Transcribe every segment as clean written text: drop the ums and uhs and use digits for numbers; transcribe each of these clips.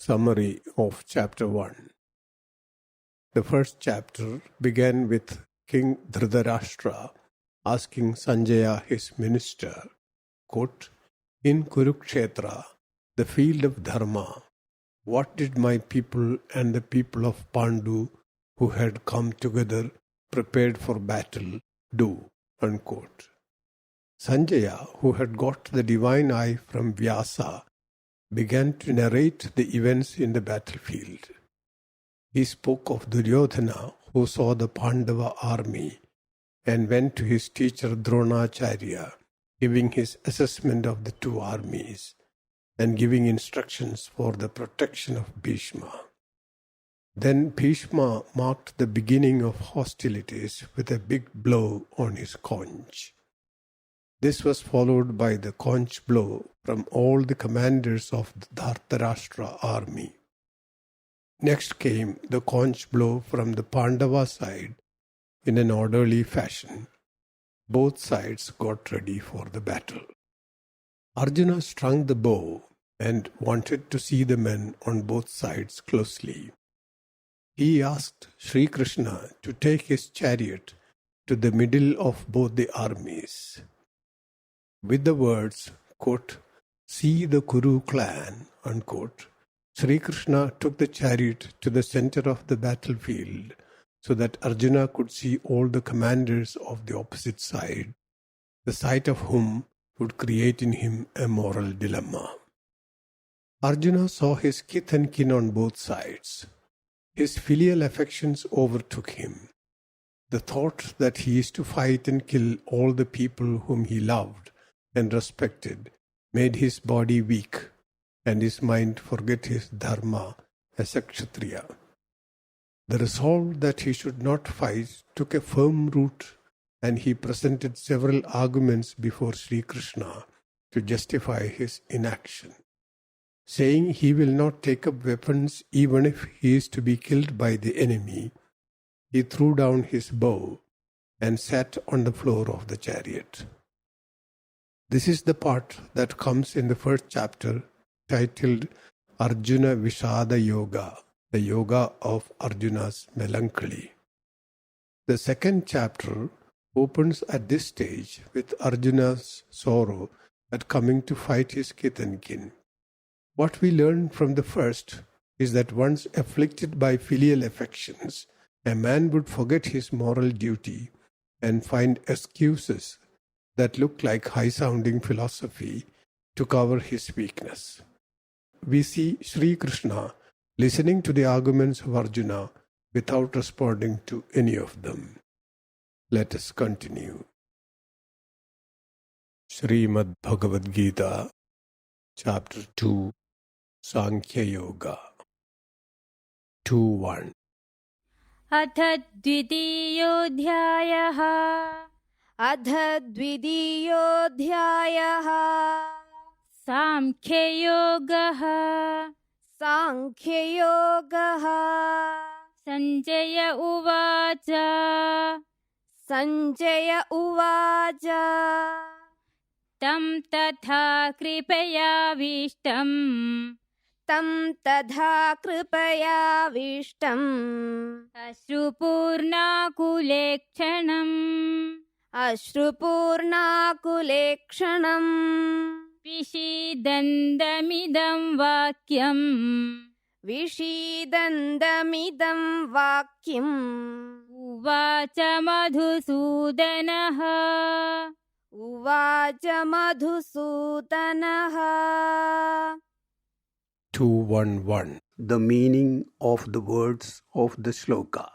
Summary of Chapter 1. The first chapter began with King Dhritarashtra asking Sanjaya, his minister, quote, "In Kurukshetra, the field of Dharma, what did my people and the people of Pandu who had come together prepared for battle do?" Unquote. Sanjaya, who had got the divine eye from Vyasa, began to narrate the events in the battlefield. He spoke of Duryodhana, who saw the Pandava army and went to his teacher Dronacharya, giving his assessment of the two armies and giving instructions for the protection of Bhishma. Then Bhishma marked the beginning of hostilities with a big blow on his conch. This was followed by the conch blow from all the commanders of the Dhritarashtra army. Next came the conch blow from the Pandava side in an orderly fashion. Both sides got ready for the battle. Arjuna strung the bow and wanted to see the men on both sides closely. He asked Sri Krishna to take his chariot to the middle of both the armies. With the words, quote, "See the Kuru clan," unquote, Sri Krishna took the chariot to the center of the battlefield so that Arjuna could see all the commanders of the opposite side, the sight of whom would create in him a moral dilemma. Arjuna saw his kith and kin on both sides. His filial affections overtook him. The thought that he is to fight and kill all the people whom he loved and respected made his body weak and his mind forget his dharma as a Kshatriya. The resolve that he should not fight took a firm root, and he presented several arguments before Sri Krishna to justify his inaction. Saying he will not take up weapons even if he is to be killed by the enemy, he threw down his bow and sat on the floor of the chariot. This is the part that comes in the first chapter titled Arjuna Vishada Yoga, the yoga of Arjuna's melancholy. The second chapter opens at this stage with Arjuna's sorrow at coming to fight his kith and kin. What we learn from the first is that once afflicted by filial affections, a man would forget his moral duty and find excuses that look like high-sounding philosophy to cover his weakness. We see Sri Krishna listening to the arguments of Arjuna without responding to any of them. Let us continue. Srimad Bhagavad Gita Chapter 2 Sankhya Yoga 2.1 अथ द्वितीयोऽध्यायः सांख्ययोगः संजय उवाच तं तथा कृपयाविष्टम् अश्रुपूर्णाकुलेक्षणम् विषीदन्तमिदं वाक्यम् उवाच मधुसूदनः 2.1 The meaning of the words of the shloka.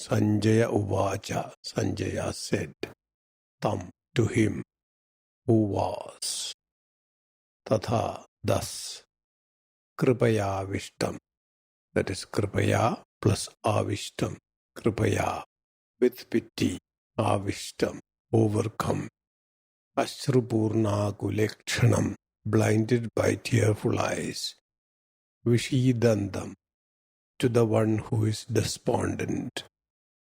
Sanjaya Uvacha, Sanjaya said, Tam, to him, who was, Tatha, thus, Kripaya Vishtam, that is Kripaya plus Avishtam, Kripaya, with pity, Avishtam, overcome, Ashrupurna Kulekshanam, blinded by tearful eyes, Vishidandam, to the one who is despondent,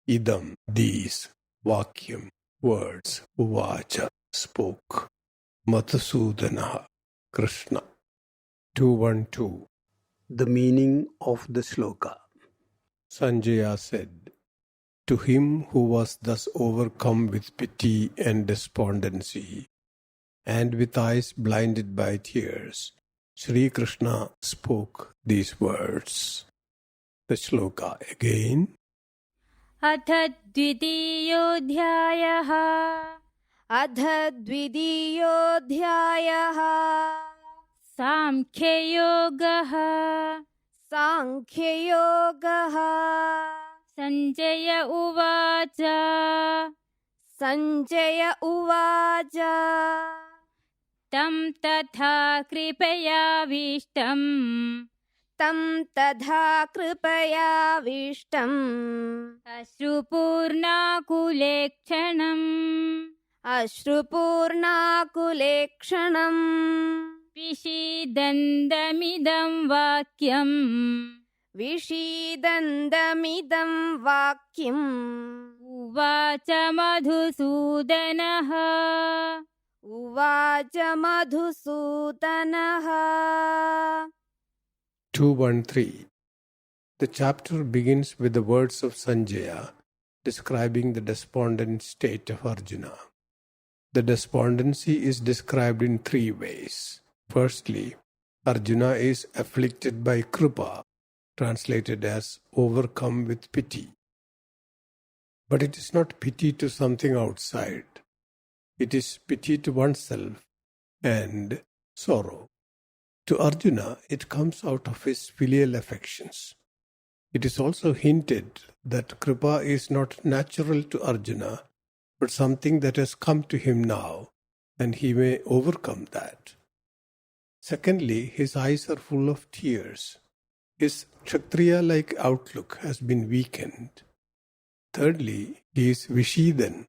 Idam, these, Vakyam, words, Uvacha, spoke, Madhusudana, Krishna. 2.12 The meaning of the shloka. Sanjaya said, "To him who was thus overcome with pity and despondency, and with eyes blinded by tears, Sri Krishna spoke these words." The shloka again. अथ द्वितीयोऽध्यायः अथ द्वितीयोऽध्यायः साङ्ख्ययोगः साङ्ख्ययोगः सञ्जय उवाच सञ्जय उवाच तं तथा कृपयाविष्टम् तं तथा कृपयाविष्टम् अश्रुपूर्णाकुलेक्षणम् अश्रुपूर्णाकुलेक्षणम् विषीदन्तमिदं वाक्यम् विषीदन्तमिदं वाक्यम् उवाच मधुसूदनः उवाच मधुसूदनः 213. The chapter begins with the words of Sanjaya describing the despondent state of Arjuna. The despondency is described in three ways. Firstly, Arjuna is afflicted by kripa, translated as overcome with pity. But it is not pity to something outside. It is pity to oneself and sorrow. To Arjuna, it comes out of his filial affections. It is also hinted that kripa is not natural to Arjuna, but something that has come to him now, and he may overcome that. Secondly, his eyes are full of tears. His Kshatriya-like outlook has been weakened. Thirdly, he is vishidan,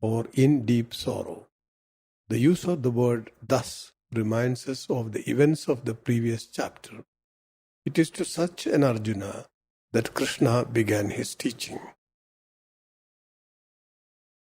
or in deep sorrow. The use of the word thus reminds us of the events of the previous chapter. It is to such an Arjuna that Krishna began his teaching.